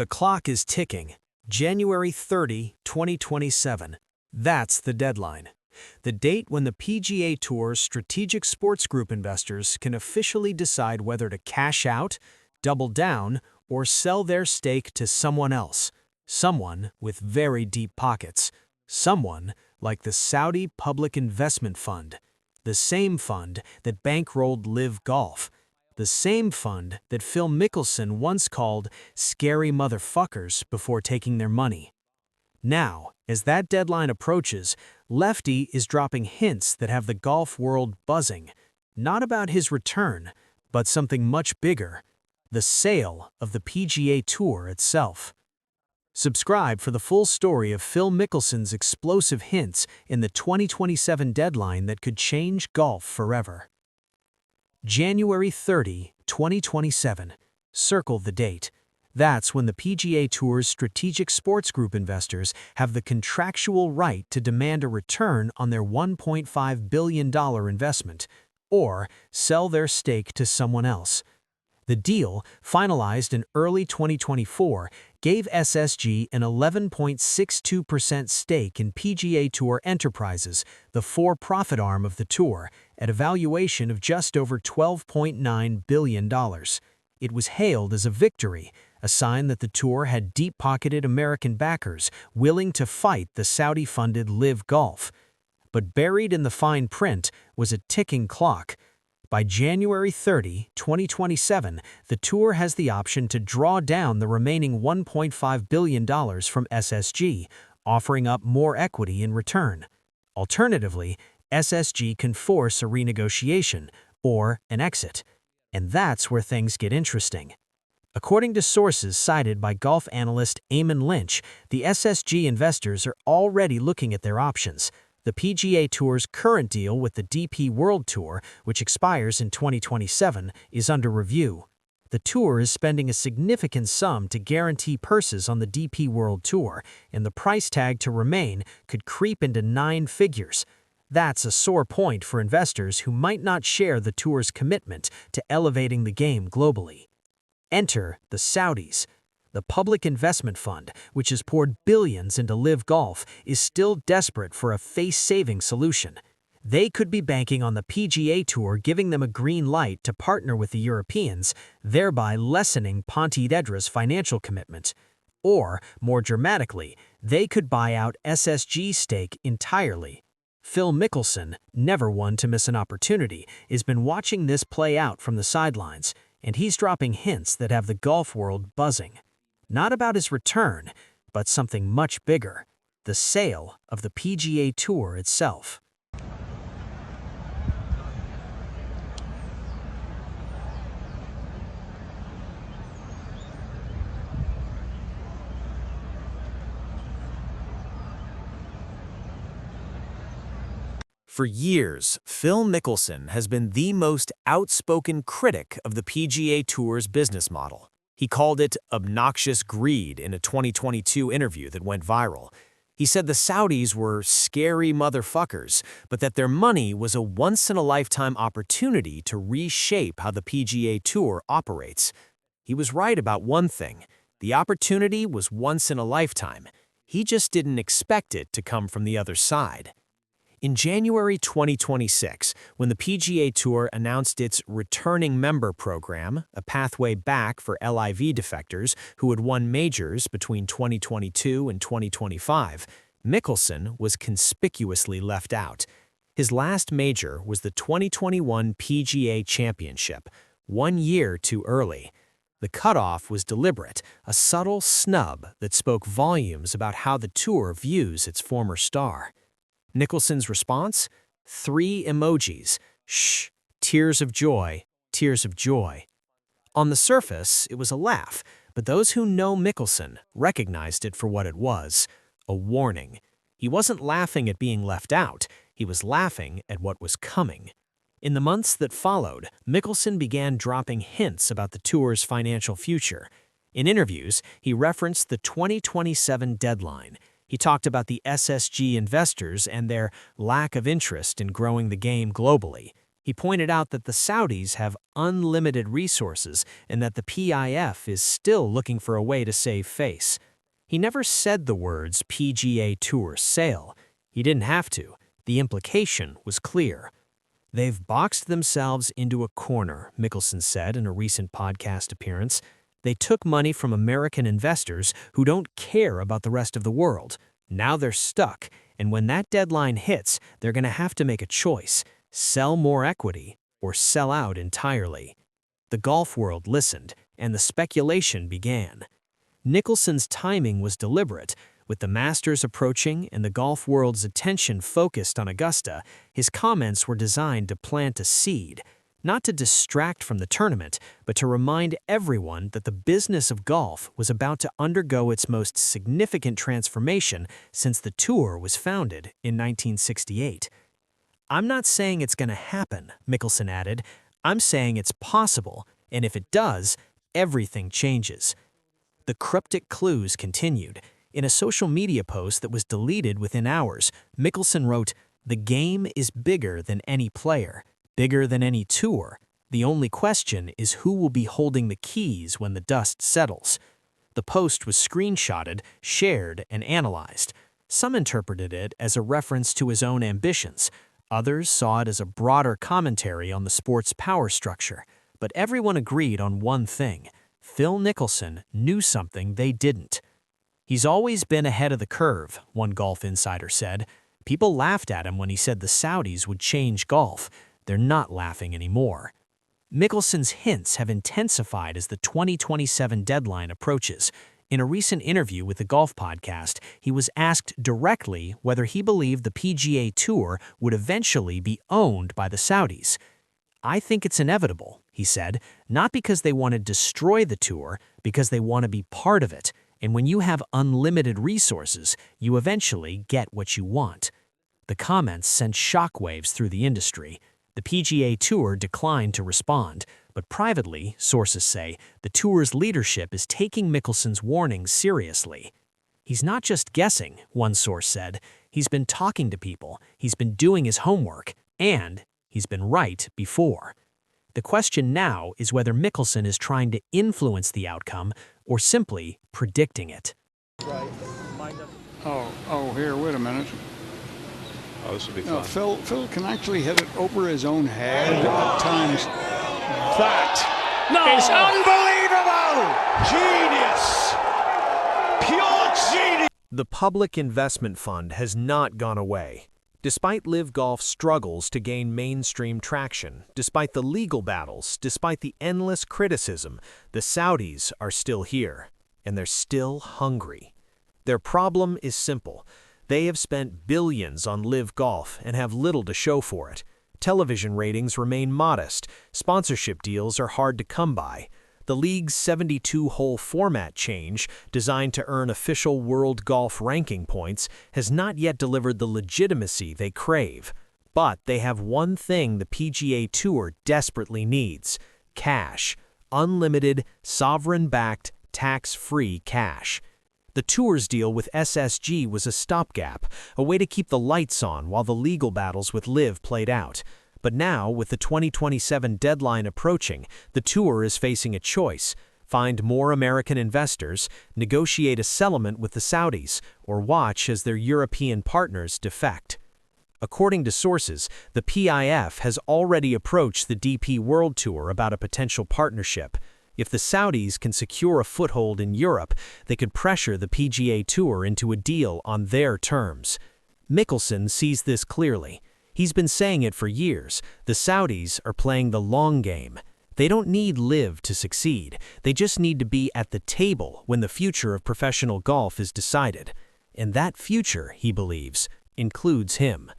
The clock is ticking. January 30, 2027. That's the deadline. The date when the PGA Tour's strategic sports group investors can officially decide whether to cash out, double down, or sell their stake to someone else. Someone with very deep pockets. Someone like the Saudi Public Investment Fund. The same fund that bankrolled Live Golf. The same fund that Phil Mickelson once called scary motherfuckers before taking their money. Now, as that deadline approaches, Lefty is dropping hints that have the golf world buzzing. Not about his return, but something much bigger: the sale of the PGA Tour itself. Subscribe for the full story of Phil Mickelson's explosive hints in the 2027 deadline that could change golf forever. January 30, 2027. Circle the date. That's when the PGA Tour's strategic sports group investors have the contractual right to demand a return on their $1.5 billion investment, or sell their stake to someone else. The deal, finalized in early 2024, gave SSG an 11.62% stake in PGA Tour Enterprises, the for-profit arm of the tour, at a valuation of just over $12.9 billion. It was hailed as a victory, a sign that the tour had deep-pocketed American backers willing to fight the Saudi-funded Live Golf. But buried in the fine print was a ticking clock. By January 30, 2027, the tour has the option to draw down the remaining $1.5 billion from SSG, offering up more equity in return. Alternatively, SSG can force a renegotiation or an exit. And that's where things get interesting. According to sources cited by golf analyst Eamon Lynch, the SSG investors are already looking at their options. The PGA Tour's current deal with the DP World Tour, which expires in 2027, is under review. The tour is spending a significant sum to guarantee purses on the DP World Tour, and the price tag to remain could creep into 9 figures. That's a sore point for investors who might not share the tour's commitment to elevating the game globally. Enter the Saudis. The Public Investment Fund, which has poured billions into Live Golf, is still desperate for a face-saving solution. They could be banking on the PGA Tour giving them a green light to partner with the Europeans, thereby lessening Pontevedra's financial commitment. Or, more dramatically, they could buy out SSG's stake entirely. Phil Mickelson, never one to miss an opportunity, has been watching this play out from the sidelines, and he's dropping hints that have the golf world buzzing. Not about his return, but something much bigger: the sale of the PGA Tour itself. For years, Phil Mickelson has been the most outspoken critic of the PGA Tour's business model. He called it obnoxious greed in a 2022 interview that went viral. He said the Saudis were scary motherfuckers, but that their money was a once-in-a-lifetime opportunity to reshape how the PGA Tour operates. He was right about one thing: the opportunity was once in a lifetime. He just didn't expect it to come from the other side. In January 2026, when the PGA Tour announced its Returning Member Program, a pathway back for LIV defectors who had won majors between 2022 and 2025, Mickelson was conspicuously left out. His last major was the 2021 PGA Championship, 1 year too early. The cutoff was deliberate, a subtle snub that spoke volumes about how the tour views its former star. Mickelson's response? 3 emojis: shh, tears of joy, tears of joy. On the surface, it was a laugh, but those who know Mickelson recognized it for what it was: a warning. He wasn't laughing at being left out, he was laughing at what was coming. In the months that followed, Mickelson began dropping hints about the tour's financial future. In interviews, he referenced the 2027 deadline. He talked about the SSG investors and their lack of interest in growing the game globally. He pointed out that the Saudis have unlimited resources and that the PIF is still looking for a way to save face. He never said the words PGA Tour sale. He didn't have to. The implication was clear. They've boxed themselves into a corner, Mickelson said in a recent podcast appearance. They took money from American investors who don't care about the rest of the world. Now they're stuck, and when that deadline hits, they're going to have to make a choice: sell more equity or sell out entirely. The golf world listened, and the speculation began. Mickelson's timing was deliberate. With the Masters approaching and the golf world's attention focused on Augusta, his comments were designed to plant a seed, not to distract from the tournament, but to remind everyone that the business of golf was about to undergo its most significant transformation since the tour was founded in 1968. "I'm not saying it's going to happen," Mickelson added. "I'm saying it's possible, and if it does, everything changes." The cryptic clues continued. In a social media post that was deleted within hours, Mickelson wrote, "The game is bigger than any player, bigger than any tour. The only question is who will be holding the keys when the dust settles." The post was screenshotted, shared, and analyzed. Some interpreted it as a reference to his own ambitions. Others saw it as a broader commentary on the sport's power structure. But everyone agreed on one thing: Phil Mickelson knew something they didn't. "He's always been ahead of the curve," one golf insider said. "People laughed at him when he said the Saudis would change golf. They're not laughing anymore." Mickelson's hints have intensified as the 2027 deadline approaches. In a recent interview with the Golf Podcast, he was asked directly whether he believed the PGA Tour would eventually be owned by the Saudis. "I think it's inevitable," he said, "not because they want to destroy the tour, because they want to be part of it. And when you have unlimited resources, you eventually get what you want." The comments sent shockwaves through the industry. The PGA Tour declined to respond, but privately, sources say, the tour's leadership is taking Mickelson's warnings seriously. "He's not just guessing," one source said. "He's been talking to people, he's been doing his homework, and he's been right before." The question now is whether Mickelson is trying to influence the outcome or simply predicting it. Here, wait a minute. Oh, this will be fun. Phil can actually hit it over his own head at times. That is unbelievable! Genius! Pure genius! The public investment fund has not gone away. Despite LIV Golf's struggles to gain mainstream traction, despite the legal battles, despite the endless criticism, the Saudis are still here, and they're still hungry. Their problem is simple. They have spent billions on LIV Golf and have little to show for it. Television ratings remain modest, sponsorship deals are hard to come by. The league's 72-hole format change, designed to earn official world golf ranking points, has not yet delivered the legitimacy they crave. But they have one thing the PGA Tour desperately needs: cash. Unlimited, sovereign-backed, tax-free cash. The Tour's deal with SSG was a stopgap, a way to keep the lights on while the legal battles with LIV played out. But now, with the 2027 deadline approaching, the Tour is facing a choice: find more American investors, negotiate a settlement with the Saudis, or watch as their European partners defect. According to sources, the PIF has already approached the DP World Tour about a potential partnership. If the Saudis can secure a foothold in Europe, they could pressure the PGA Tour into a deal on their terms. Mickelson sees this clearly. He's been saying it for years. The Saudis are playing the long game. They don't need LIV to succeed. They just need to be at the table when the future of professional golf is decided. And that future, he believes, includes him.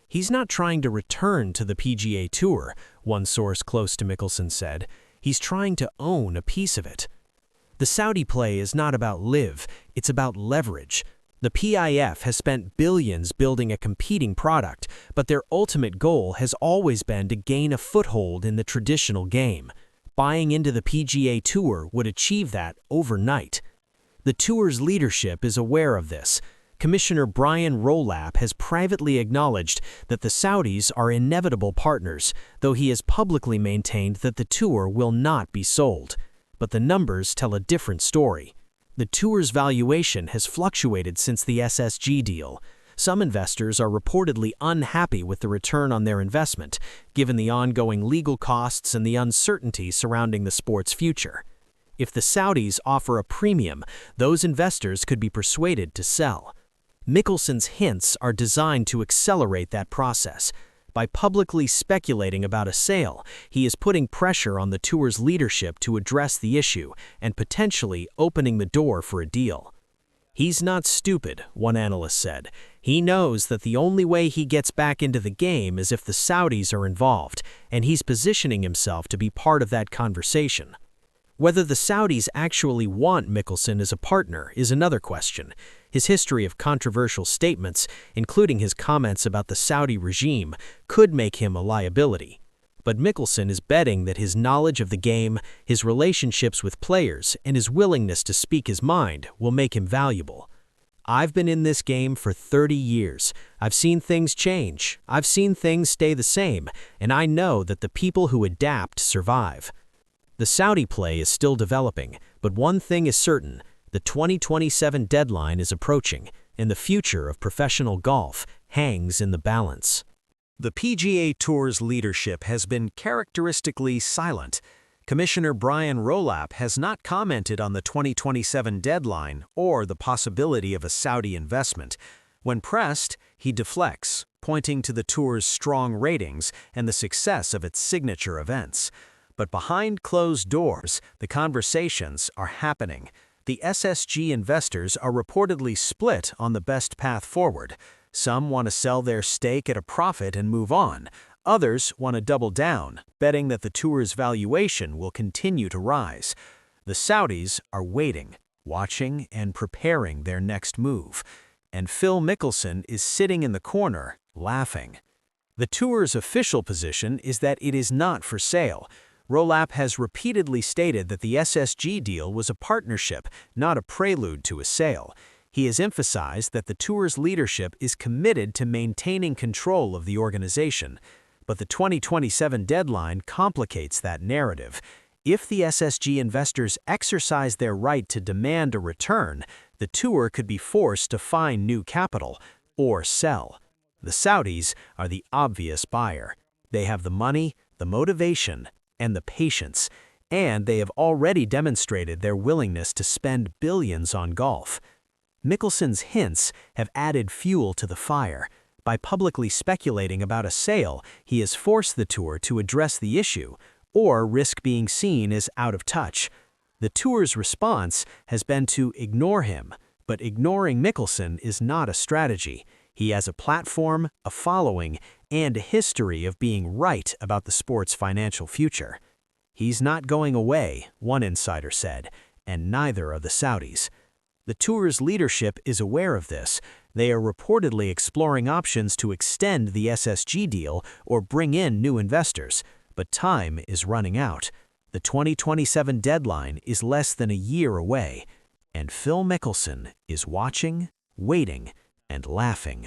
He's not trying to return to the PGA Tour, one source close to Mickelson said. He's trying to own a piece of it. The Saudi play is not about LIV, it's about leverage. The PIF has spent billions building a competing product, but their ultimate goal has always been to gain a foothold in the traditional game. Buying into the PGA Tour would achieve that overnight. The Tour's leadership is aware of this. Commissioner Brian Rowlap has privately acknowledged that the Saudis are inevitable partners, though he has publicly maintained that the tour will not be sold. But the numbers tell a different story. The tour's valuation has fluctuated since the SSG deal. Some investors are reportedly unhappy with the return on their investment, given the ongoing legal costs and the uncertainty surrounding the sport's future. If the Saudis offer a premium, those investors could be persuaded to sell. Mickelson's hints are designed to accelerate that process. By publicly speculating about a sale, he is putting pressure on the tour's leadership to address the issue and potentially opening the door for a deal. He's not stupid, one analyst said. He knows that the only way he gets back into the game is if the Saudis are involved, and he's positioning himself to be part of that conversation. Whether the Saudis actually want Mickelson as a partner is another question. His history of controversial statements, including his comments about the Saudi regime, could make him a liability. But Mickelson is betting that his knowledge of the game, his relationships with players, and his willingness to speak his mind will make him valuable. I've been in this game for 30 years. I've seen things change. I've seen things stay the same, and I know that the people who adapt survive. The Saudi play is still developing, but one thing is certain: the 2027 deadline is approaching, and the future of professional golf hangs in the balance. The PGA Tour's leadership has been characteristically silent. Commissioner Brian Rowlap has not commented on the 2027 deadline or the possibility of a Saudi investment. When pressed, he deflects, pointing to the tour's strong ratings and the success of its signature events. But behind closed doors, the conversations are happening. The SSG investors are reportedly split on the best path forward. Some want to sell their stake at a profit and move on. Others want to double down, betting that the tour's valuation will continue to rise. The Saudis are waiting, watching, and preparing their next move. And Phil Mickelson is sitting in the corner, laughing. The tour's official position is that it is not for sale. Rowlap has repeatedly stated that the SSG deal was a partnership, not a prelude to a sale. He has emphasized that the tour's leadership is committed to maintaining control of the organization. But the 2027 deadline complicates that narrative. If the SSG investors exercise their right to demand a return, the tour could be forced to find new capital or sell. The Saudis are the obvious buyer. They have the money, the motivation, and the patience, and they have already demonstrated their willingness to spend billions on golf. Mickelson's hints have added fuel to the fire. By publicly speculating about a sale, he has forced the tour to address the issue or risk being seen as out of touch. The tour's response has been to ignore him, but ignoring Mickelson is not a strategy. He has a platform, a following, and a history of being right about the sport's financial future. He's not going away, one insider said, and neither are the Saudis. The tour's leadership is aware of this. They are reportedly exploring options to extend the SSG deal or bring in new investors, but time is running out. The 2027 deadline is less than a year away, and Phil Mickelson is watching, waiting, and laughing.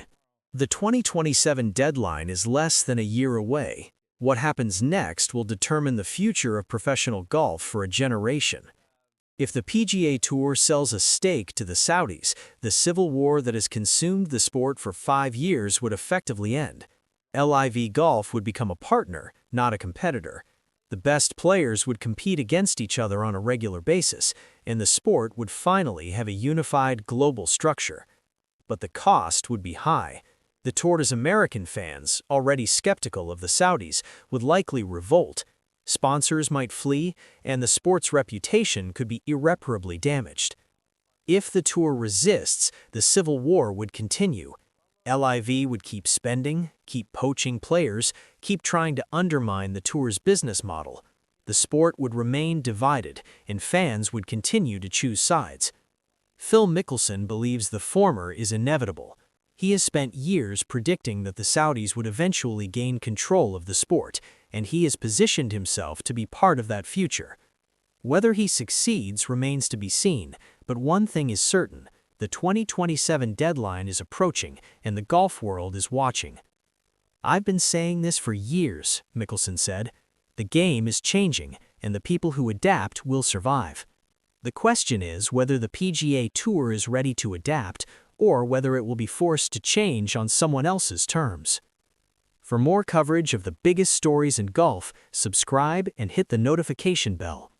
The 2027 deadline is less than a year away. What happens next will determine the future of professional golf for a generation. If the PGA Tour sells a stake to the Saudis, the civil war that has consumed the sport for 5 years would effectively end. LIV Golf would become a partner, not a competitor. The best players would compete against each other on a regular basis, and the sport would finally have a unified global structure. But the cost would be high. The Tour's American fans, already skeptical of the Saudis, would likely revolt. Sponsors might flee, and the sport's reputation could be irreparably damaged. If the tour resists, the civil war would continue. LIV would keep spending, keep poaching players, keep trying to undermine the tour's business model. The sport would remain divided, and fans would continue to choose sides. Phil Mickelson believes the former is inevitable. He has spent years predicting that the Saudis would eventually gain control of the sport, and he has positioned himself to be part of that future. Whether he succeeds remains to be seen, but one thing is certain: The 2027 deadline is approaching, and the golf world is watching. "I've been saying this for years," Mickelson said. "The game is changing, and the people who adapt will survive. The question is whether the PGA Tour is ready to adapt or whether it will be forced to change on someone else's terms." For more coverage of the biggest stories in golf, subscribe and hit the notification bell.